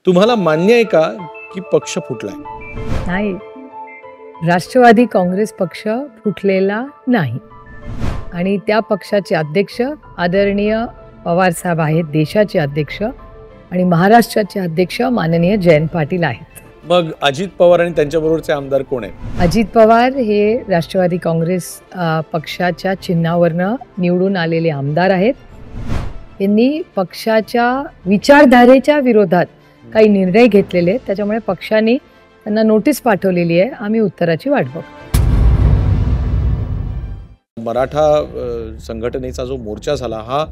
तुम्हाला मान्य आहे का की पक्ष फुटलाय? नाही, राष्ट्रवादी काँग्रेस पक्ष फुटलेला नाही आणि त्या पक्षाचे अध्यक्ष आदरणीय पवार साहेब आहेत, देशाचे अध्यक्ष, आणि महाराष्ट्राचे अध्यक्ष माननीय जयंत पाटील आहेत. मग अजित पवार आणि त्यांच्याबरोबरचे आमदार कोण आहेत? अजित पवार हे राष्ट्रवादी काँग्रेस पक्षाच्या चिन्हावरनं निवडून आलेले आमदार आहेत. यांनी पक्षाच्या विचारधारेच्या विरोधात काही निर्णय घेतलेले आहेत, त्याच्यामुळे पक्षाने त्यांना नोटीस पाठवलेली आहे. आम्ही उत्तराची वाट बघतो. मराठा संघटनेचा जो मोर्चा झाला हा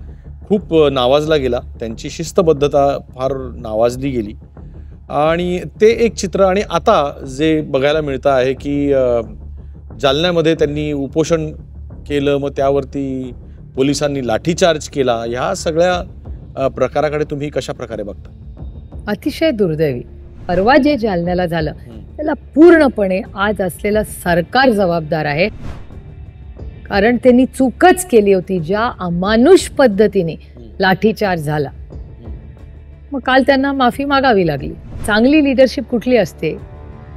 खूप नावाजला गेला, त्यांची शिस्तबद्धता फार नावाजली गेली आणि ते एक चित्र. आणि आता जे बघायला मिळतं आहे की जालन्यामध्ये त्यांनी उपोषण केलं, मग त्यावरती पोलिसांनी लाठीचार्ज केला. ह्या सगळ्या प्रकाराकडे तुम्ही कशा प्रकारे बघता? अतिशय दुर्दैवी. परवा जे जालन्याला झालं त्याला पूर्णपणे आज असलेलं सरकार जबाबदार आहे, कारण त्यांनी चूकच केली होती. ज्या अमानुष पद्धतीने लाठीचार्ज झाला, मग काल त्यांना माफी मागावी लागली. चांगली लिडरशिप कुठली असते?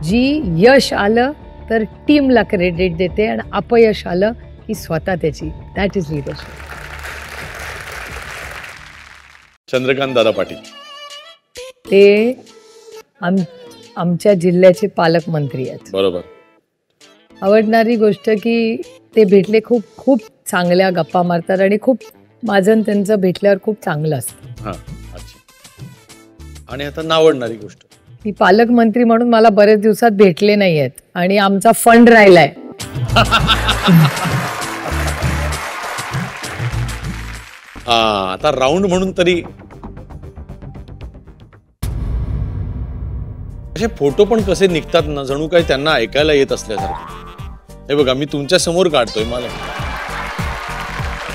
जी यश आलं तर टीमला क्रेडिट देते आणि अपयश आलं की स्वतः त्याची. That is leadership. Chandrakant Dada Patil ते आमच्या जिल्ह्याचे पालकमंत्री आहेत. बरोबर. आवडणारी गोष्ट की ते भेटले, खूप खूप चांगल्या गप्पा मारतात आणि खूप माझं त्यांचं भेटल्यावर खूप चांगलं असतं. आणि आता नावडणारी गोष्ट ती पालकमंत्री म्हणून मला बरेच दिवसात भेटले नाही आहेत आणि आमचा फंड राहिलाय. आता राऊंड म्हणून तरी असे फोटो पण कसे निघतात ना, जणू काही त्यांना ऐकायला येत असल्यासारखे. हे बघा, मी तुमच्या समोर काढतोय.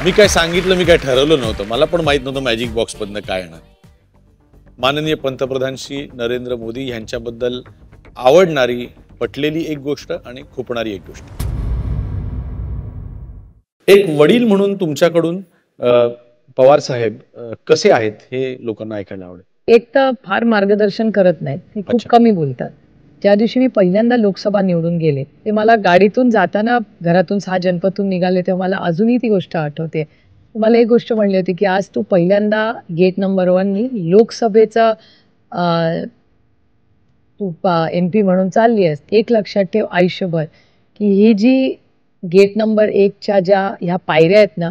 मी काय सांगितलं, मी काय ठरवलं नव्हतं. मला पण माहित नव्हतं मॅजिक बॉक्स मधनं काय येणार. माननीय पंतप्रधान श्री नरेंद्र मोदी यांच्याबद्दल आवडणारी, पटलेली एक गोष्ट आणि खुपणारी एक गोष्ट. एक वडील म्हणून तुमच्याकडून पवार साहेब कसे आहेत हे लोकांना ऐकायला आवडेल. एक तर फार मार्गदर्शन करत नाहीत, ते खूप कमी बोलतात. ज्या दिवशी मी पहिल्यांदा लोकसभा निवडून गेले, ते मला गाडीतून जाताना घरातून 6 जनपदतून निघाले तेव्हा मला अजूनही ती गोष्ट आठवते. मला एक गोष्ट म्हणली होती की आज तू पहिल्यांदा गेट नंबर 1 लोकसभेचा तू MP म्हणून चालली आहेस. एक लक्षात ठेव आयुष्यभर की ही जी गेट नंबर 1च्या ज्या ह्या पायऱ्या आहेत ना,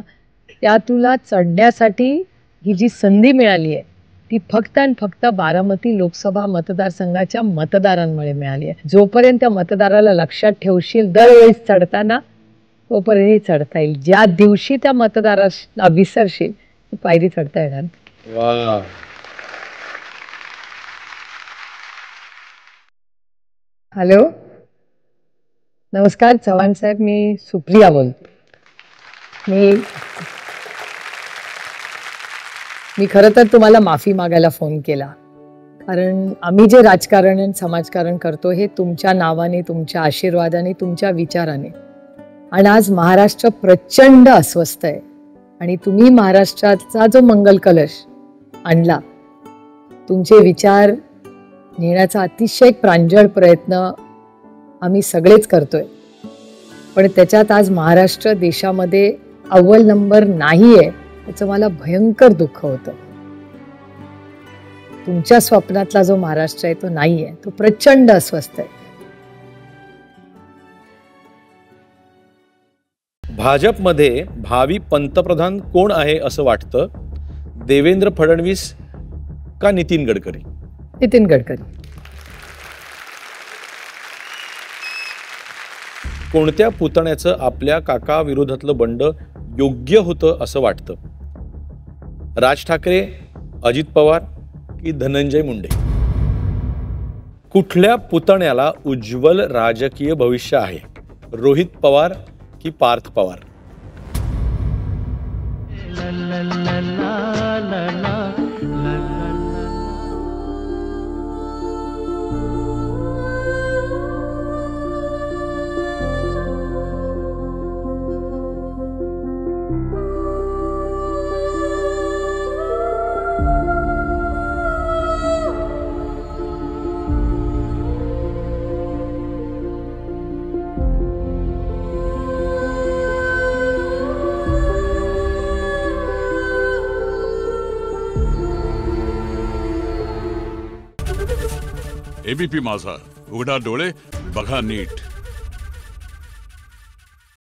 त्या तुला चढण्यासाठी ही जी संधी मिळाली आहे ती फक्त आणि फक्त बारामती लोकसभा मतदारसंघाच्या मतदारांमुळे मिळाली आहे. जोपर्यंत त्या मतदाराला लक्षात ठेवशील दरवेळेस चढताना, तोपर्यंत चढता येईल. ज्या दिवशी त्या मतदाराला विसरशील ती पायरी चढता येणार. वा. हॅलो, नमस्कार चव्हाण साहेब, मी सुप्रिया बोलतो. मी खरं तर तुम्हाला माफी मागायला फोन केला, कारण आम्ही जे राजकारण आणि समाजकारण करतो हे तुमच्या नावाने, तुमच्या आशीर्वादाने, तुमच्या विचाराने. आणि आज महाराष्ट्र प्रचंड अस्वस्थ आहे आणि तुम्ही महाराष्ट्राचा जो मंगल कलश आणला, तुमचे विचार नेण्याचा अतिशय प्रांजळ प्रयत्न आम्ही सगळेच करतोय. पण त्याच्यात आज महाराष्ट्र देशामध्ये अव्वल नंबर नाही आहे, त्याचं मला भयंकर दुःख होतं. तुमच्या स्वप्नातला जो महाराष्ट्र आहे तो नाही आहे, तो प्रचंड अस्वस्थ आहे. भाजपमध्ये भावी पंतप्रधान कोण आहे असं वाटतं? देवेंद्र फडणवीस का नितीन गडकरी? नितीन गडकरी. कोणत्या पुतण्याचं आपल्या काका विरोधातलं बंड योग्य होतं असं वाटतं? राज ठाकरे, अजित पवार की धनंजय मुंडे? कुठल्या पुतण्याला उज्ज्वल राजकीय भविष्य आहे? रोहित पवार की पार्थ पवार? एबीपी माझा, उघडा डोळे बघा नीट.